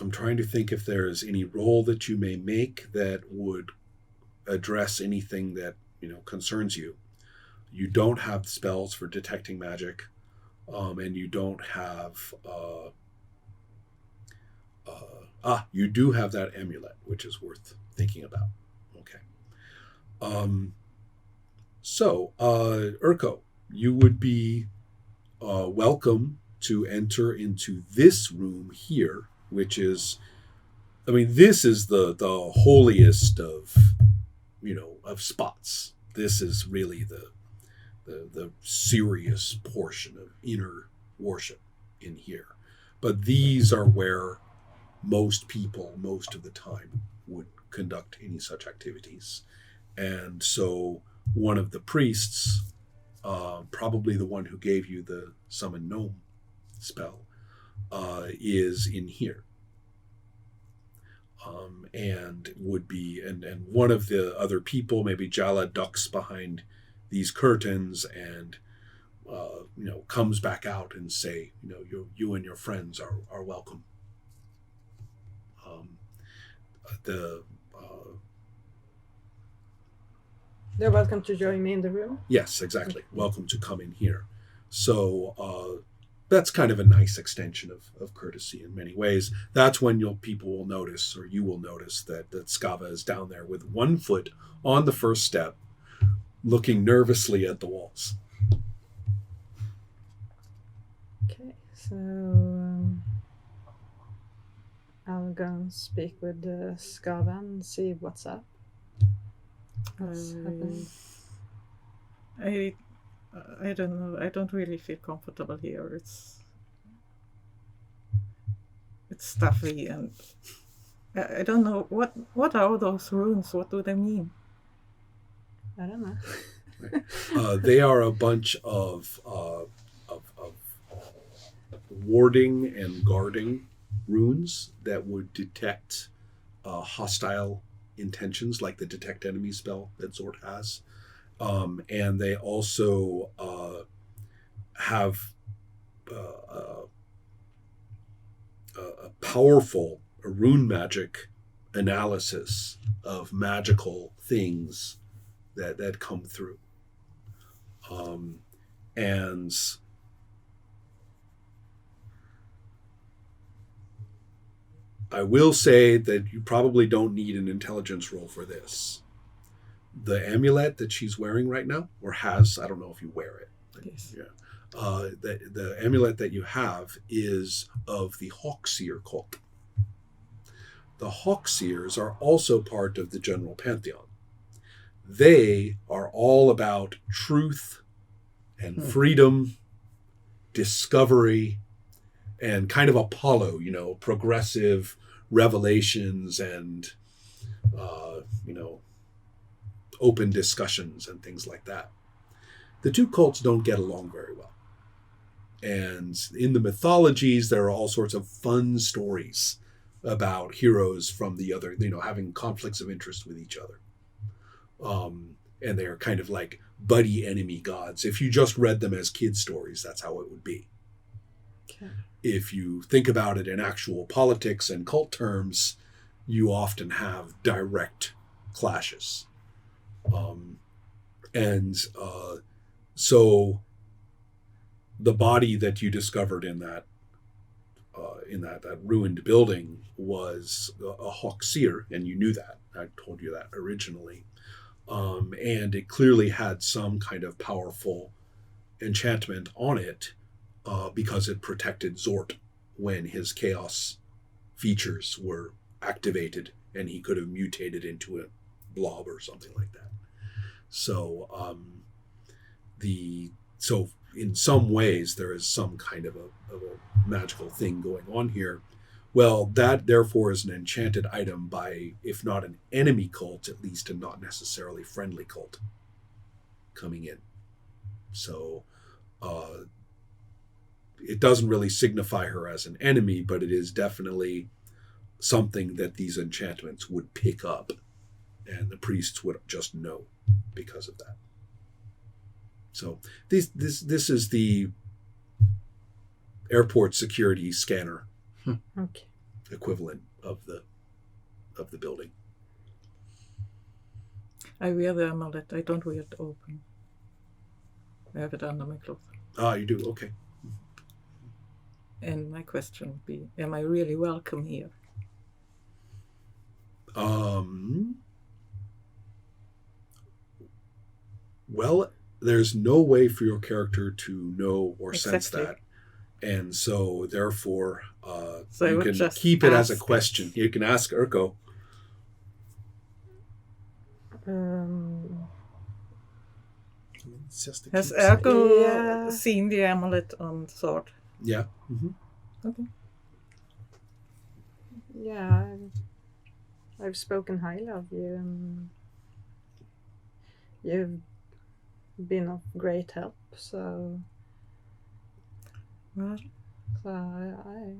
I'm trying to think if there is any roll that you may make that would address anything that, concerns you. You don't have spells for detecting magic, and you don't have. You do have that amulet, which is worth thinking about. Okay. Urko, you would be welcome to enter into this room here, which is, this is the holiest of, of spots. This is really the serious portion of inner worship in here. But these are where most people, most of the time, would conduct any such activities. And so one of the priests, probably the one who gave you the summon gnome spell, is in here. And would be, and one of the other people, maybe Jala, ducks behind these curtains and, comes back out and say, you and your friends are welcome. They're welcome to join me in the room. Yes, exactly. Welcome to come in here. So that's kind of a nice extension of courtesy in many ways. That's when people will notice, or you will notice, that Skava is down there with one foot on the first step, looking nervously at the walls. Okay, so I'll go and speak with Skava and see what's up. What's happening? I don't know. I don't really feel comfortable here. It's stuffy, and I don't know what are those runes. What do they mean? I don't know. They are a bunch of warding and guarding runes that would detect hostile intentions, like the detect enemy spell that Zord has. And they also have a powerful rune magic analysis of magical things that come through. And I will say that you probably don't need an intelligence roll for this. The amulet that she's wearing right now, or has, I don't know if you wear it. Yes. Yeah. The amulet that you have is of the Hawkseer cult. The Hawkseers are also part of the general pantheon. They are all about truth and freedom, discovery, and kind of Apollo, progressive revelations and, open discussions and things like that. The two cults don't get along very well. And in the mythologies, there are all sorts of fun stories about heroes from the other, having conflicts of interest with each other. And they are kind of like buddy enemy gods. If you just read them as kid stories, that's how it would be. Okay. If you think about it in actual politics and cult terms, you often have direct clashes. So the body that you discovered in that ruined building was a Hawkseer, and you knew that. I told you that originally. And it clearly had some kind of powerful enchantment on it, because it protected Zort when his chaos features were activated, and he could have mutated into a blob or something like that. So in some ways there is some kind of a magical thing going on here. Well, that therefore is an enchanted item by, if not an enemy cult, at least a not necessarily friendly cult coming in. So it doesn't really signify her as an enemy, but it is definitely something that these enchantments would pick up, and the priests would just know because of that. So this is the airport security scanner. Okay. equivalent of the building. I wear the amulet. I don't wear it open. I have it under my clothes. Ah, you do? Okay. And my question would be, am I really welcome here? Well, there's no way for your character to know or sense Exactly. that. And so, therefore, So I you would can just keep it as a ask it. question. You can ask Urko. It's just a Has keepsake. Ergo Yeah. seen the amulet on sword? Yeah. Mm-hmm. Okay. Yeah, I've spoken highly of you, and you've been of great help. So, Well, I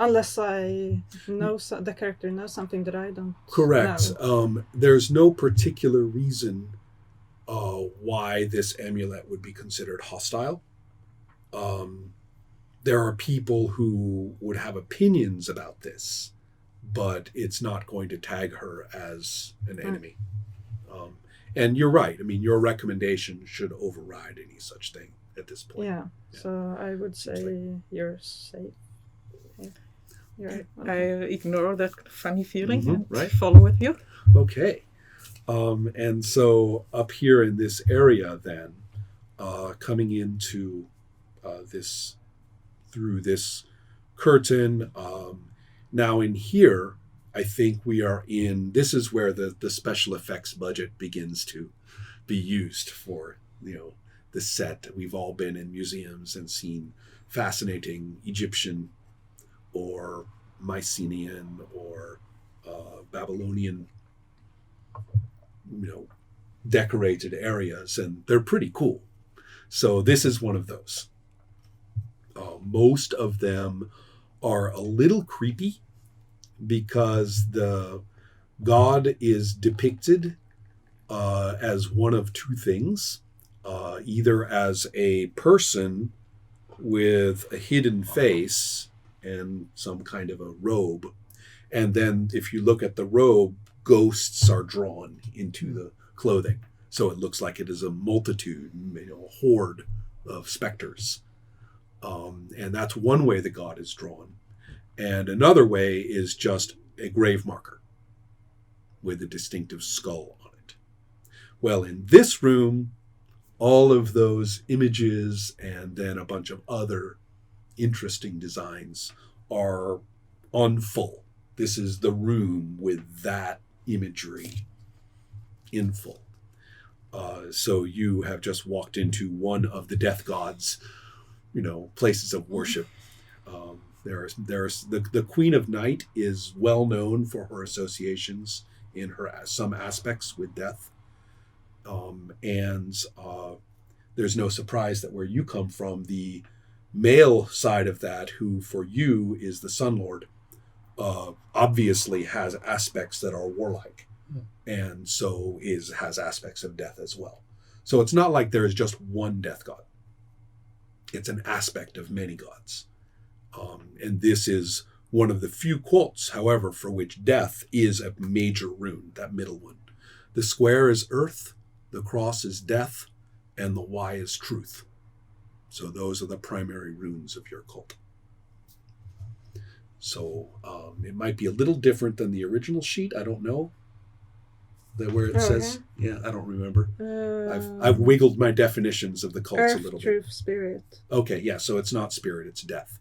unless I know the character knows something that I don't Correct. know. There's no particular reason why this amulet would be considered hostile. There are people who would have opinions about this, but it's not going to tag her as an enemy. And you're right. I mean, your recommendation should override any such thing at this point. Yeah, so I would say you're safe. Yeah. You're I ignore that funny feeling Mhm, and right. follow with you. Okay. And so up here in this area, then, coming into this through this curtain, now in here, I think we are in. This is where the special effects budget begins to be used for the set. We've all been in museums and seen fascinating Egyptian or Mycenaean or Babylonian decorated areas, and they're pretty cool. So this is one of those. Most of them are a little creepy because the god is depicted as one of two things, either as a person with a hidden face and some kind of a robe, and then if you look at the robe, ghosts are drawn into the clothing, so it looks like it is a multitude, a horde of specters. And that's one way the god is drawn, and another way is just a grave marker with a distinctive skull on it. Well, in this room, all of those images and then a bunch of other interesting designs are on full. This is the room with that imagery in full. So you have just walked into one of the death gods, places of worship. There's the Queen of Night is well known for her associations in some aspects with death. And there's no surprise that where you come from, the male side of that, who for you is the Sun Lord, obviously has aspects that are warlike, and so has aspects of death as well. So it's not like there is just one death god. It's an aspect of many gods. And this is one of the few cults, however, for which death is a major rune, that middle one. The square is earth, the cross is death, and the Y is truth. So those are the primary runes of your cult. So it might be a little different than the original sheet. I don't know. Where it says, yeah, I don't remember. I've wiggled my definitions of the cults Earth, a little bit. truth, spirit. Okay, yeah, so it's not spirit, it's death.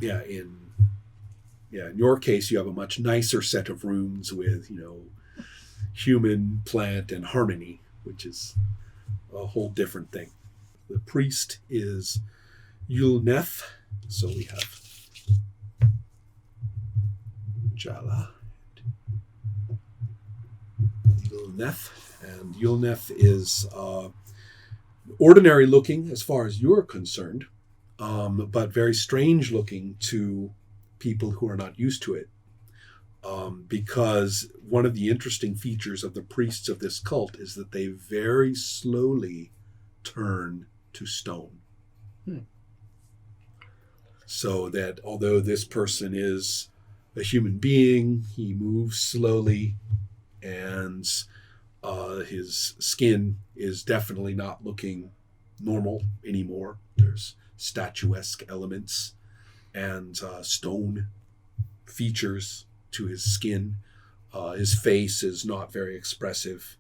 Yeah. In your case, you have a much nicer set of runes with, human, plant, and harmony, which is a whole different thing. The priest is Yulneth, so we have Jala, Yulneth, and Yulneth is ordinary looking as far as you're concerned, but very strange looking to people who are not used to it, because one of the interesting features of the priests of this cult is that they very slowly turn to stone. Hmm. So that although this person is a human being, he moves slowly, and his skin is definitely not looking normal anymore. There's statuesque elements and stone features to his skin. His face is not very expressive.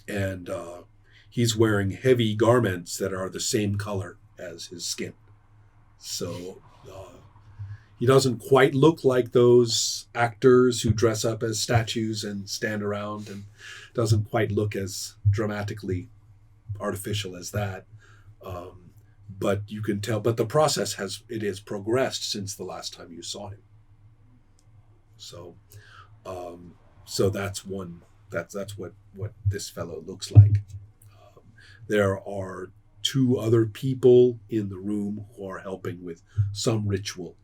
And he's wearing heavy garments that are the same color as his skin. So he doesn't quite look like those actors who dress up as statues and stand around, and doesn't quite look as dramatically artificial as that. But you can tell, but the process has progressed since the last time you saw him. So, so that's what this fellow looks like. There are 2 other people in the room who are helping with some ritual.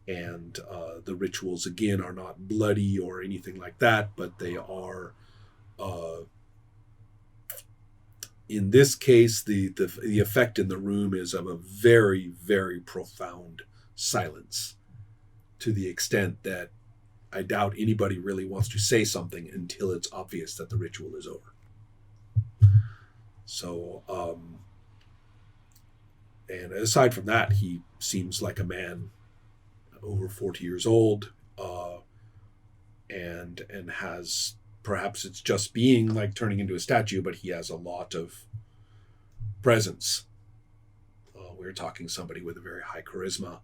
And the rituals, again, are not bloody or anything like that, but they are, in this case, the effect in the room is of a very, very profound silence, to the extent that I doubt anybody really wants to say something until it's obvious that the ritual is over. So, and aside from that, he seems like a man over 40 years old, and has, perhaps it's just being like turning into a statue, but he has a lot of presence. We're talking somebody with a very high charisma,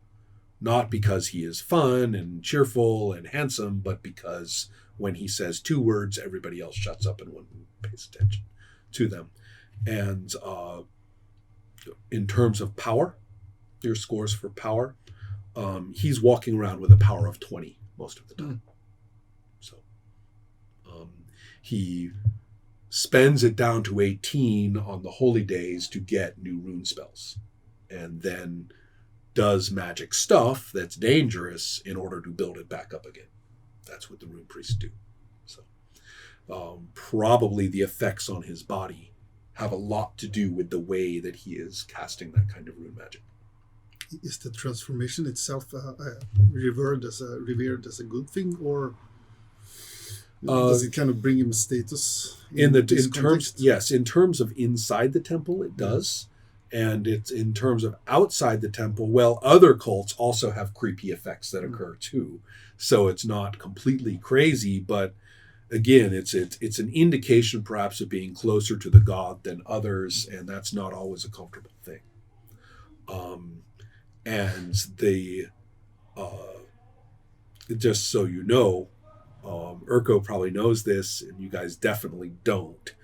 not because he is fun and cheerful and handsome, but because when he says 2 words, everybody else shuts up and one pays attention to them. And in terms of power, your scores for power, he's walking around with a power of 20 most of the time. So he spends it down to 18 on the holy days to get new rune spells, and then does magic stuff that's dangerous in order to build it back up again. That's what the rune priests do. So probably the effects on his body have a lot to do with the way that he is casting that kind of rune magic. Is the transformation itself revered as a good thing, or does it kind of bring him status in terms of inside the temple, it does. And it's in terms of outside the temple, well, other cults also have creepy effects that occur too. So it's not completely crazy, but again, it's an indication perhaps of being closer to the god than others, and that's not always a comfortable thing. And the just so you know, Urko probably knows this, and you guys definitely don't,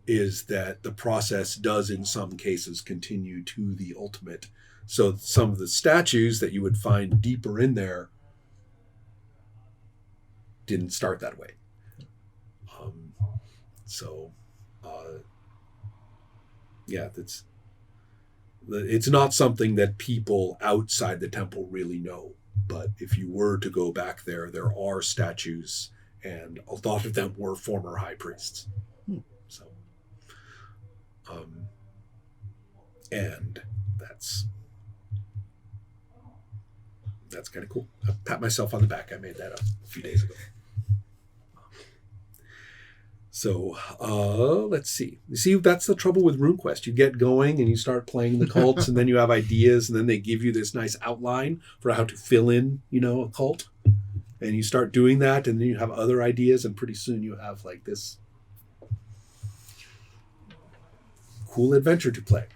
is that the process does in some cases continue to the ultimate. So some of the statues that you would find deeper in there didn't start that way. It's not something that people outside the temple really know. But if you were to go back there are statues, and a lot of them were former high priests. So, and that's kind of cool. I pat myself on the back. I made that up a few days ago. So let's see. You see, that's the trouble with RuneQuest. You get going and you start playing the cults, and then you have ideas, and then they give you this nice outline for how to fill in, a cult. And you start doing that, and then you have other ideas, and pretty soon you have like this cool adventure to play.